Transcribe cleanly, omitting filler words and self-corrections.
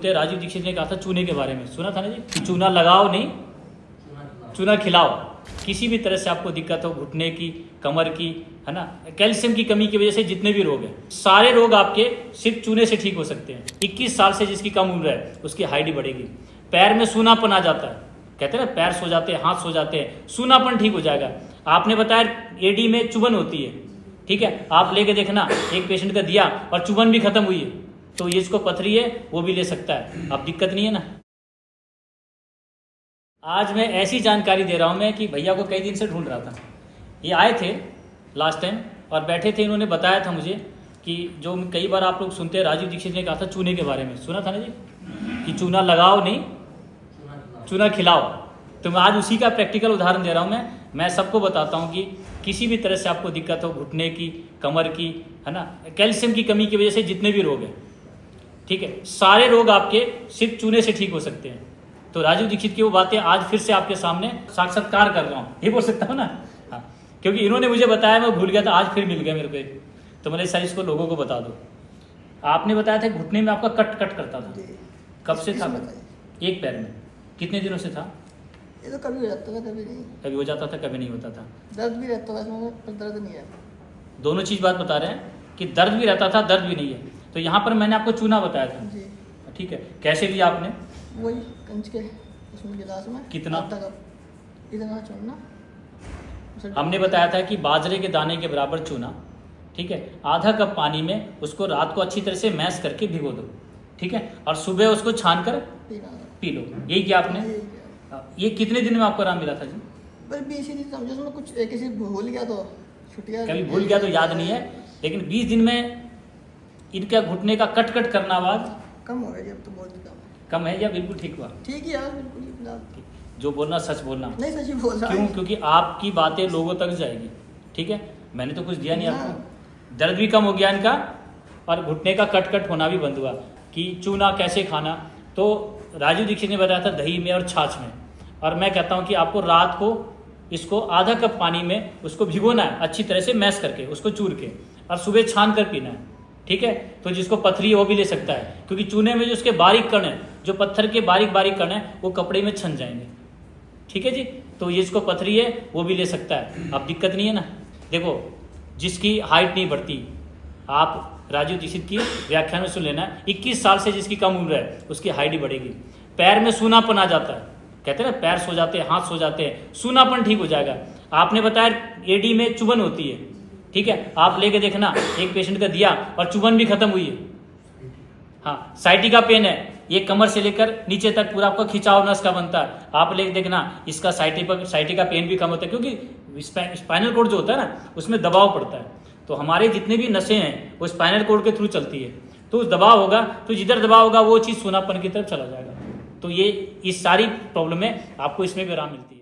राजीव दीक्षित ने कहा था चूने के बारे में, सुना था ना जी कि चूना लगाओ नहीं चूना खिलाओ। किसी भी तरह से आपको दिक्कत हो घुटने की, कमर की, है ना, कैल्शियम की कमी की वजह से जितने भी रोग हैं, सारे रोग आपके सिर्फ चूने से ठीक हो सकते हैं। 21 साल से जिसकी कम उम्र है उसकी हाइट बढ़ेगी। पैर में सूनापन आ जाता है, कहते हैं ना पैर सो जाते हैं, हाथ सो जाते हैं, सूनापन ठीक हो जाएगा। आपने बताया एडी में चुभन होती है, ठीक है, आप लेके देखना, एक पेशेंट का दिया और चुभन भी खत्म हुई है, तो ये इसको पथरी है वो भी ले सकता है, अब दिक्कत नहीं है ना। आज मैं ऐसी जानकारी दे रहा हूं मैं कि भैया को कई दिन से ढूंढ रहा था। ये आए थे लास्ट टाइम और बैठे थे, इन्होंने बताया था मुझे कि जो कई बार आप लोग सुनते हैं, राजीव दीक्षित ने कहा था चूने के बारे में, सुना था ना जी कि चूना लगाओ नहीं चूना खिलाओ। तो मैं आज उसी का प्रैक्टिकल उदाहरण दे रहा हूँ। मैं सबको बताता हूँ कि किसी भी तरह से आपको दिक्कत हो घुटने की, कमर की, है ना, कैल्शियम की कमी की वजह से जितने भी रोग हैं, ठीक है, सारे रोग आपके सिर्फ चूने से ठीक हो सकते हैं। तो राजीव दीक्षित की वो बातें आज फिर से आपके सामने साक्षात्कार कर रहा हूँ, ये बोल सकता हूँ ना। हाँ, क्योंकि इन्होंने मुझे बताया, मैं भूल गया था, आज फिर मिल गया मेरे को, तो मैंने सर इसको लोगों को बता दो। आपने बताया था घुटने में आपका कट कट करता था, कब से था? एक पैर में कितने दिनों से था? ये तो कभी हो जाता था, कभी नहीं। कभी हो जाता था, कभी नहीं होता था। दर्द भी रहता था इसमें, पर दर्द नहीं है। दोनों चीज़ बात बता रहे हैं कि दर्द भी रहता था, दर्द भी नहीं है। तो यहाँ पर मैंने आपको चूना बताया था जी, ठीक है, कैसे लिया आपने? वही कंच के उसमें गिलास में कितना? तक इतना चूना। हमने बताया था कि बाजरे के दाने के बराबर चूना, ठीक है, आधा कप पानी में उसको रात को अच्छी तरह से मैश करके भिगो दो, ठीक है, और सुबह उसको छान कर पी लो। यही किया आपने? ये कितने दिन में आपको आराम मिला था जी? पर 20 दिन समझो, उसमें कुछ एक किसी भूल गया तो छुट्टियाँ, कभी भूल गया तो याद नहीं है, लेकिन 20 दिन में इनका घुटने का कट कट करना आवाज कम हो गया। अब तो बहुत कम है या बिल्कुल ठीक हुआ? ठीक है यार, बिल्कुल ही फिलहाल। जो बोलना सच बोलना। नहीं, सच ही बोल रहा क्यों? हूँ। क्योंकि आपकी बातें लोगों तक जाएगी, ठीक है, मैंने तो कुछ दिया नहीं आपको। दर्द भी कम हो गया इनका और घुटने का कट कट होना भी बंद हुआ। कि चूना कैसे खाना, तो राजीव दीक्षित ने बताया था दही में और छाछ में, और मैं कहता हूँ कि आपको रात को इसको आधा कप पानी में उसको भिगोना है, अच्छी तरह से मैश करके उसको चूर के, और सुबह छान कर पीना है, ठीक है। तो जिसको पथरी है वो भी ले सकता है, क्योंकि चूने में जो उसके बारीक कण है, जो पत्थर के बारीक बारीक कण है, वो कपड़े में छन जाएंगे, ठीक है जी। तो ये जिसको पथरी है वो भी ले सकता है, अब दिक्कत नहीं है ना। देखो, जिसकी हाइट नहीं बढ़ती, आप राजीव दीक्षित की व्याख्यान में सुन लेना, 21 साल से जिसकी कम उम्र है उसकी हाइट ही बढ़ेगी। पैर में सूनापन आ जाता है, कहते हैं ना पैर सो जाते हैं, हाथ सो जाते हैं, सूनापन ठीक हो जाएगा। आपने बताया एडी में चुभन होती है, ठीक है, आप लेके देखना, एक पेशेंट का दिया और चुभन भी खत्म हुई है। हाँ, साइटिका पेन है, ये कमर से लेकर नीचे तक पूरा आपका खिंचाव नस का बनता है, आप लेके देखना, इसका साइटिका पेन भी कम होता है, क्योंकि स्पाइनल कोड जो होता है ना उसमें दबाव पड़ता है। तो हमारे जितने भी नसें हैं वो स्पाइनल कोड के थ्रू चलती है, तो उस दबाव होगा, तो जिधर दबाव होगा वो चीज़ सोनापन की तरफ चला जाएगा। तो ये इस सारी प्रॉब्लम में आपको इसमें भी आराम मिलती है।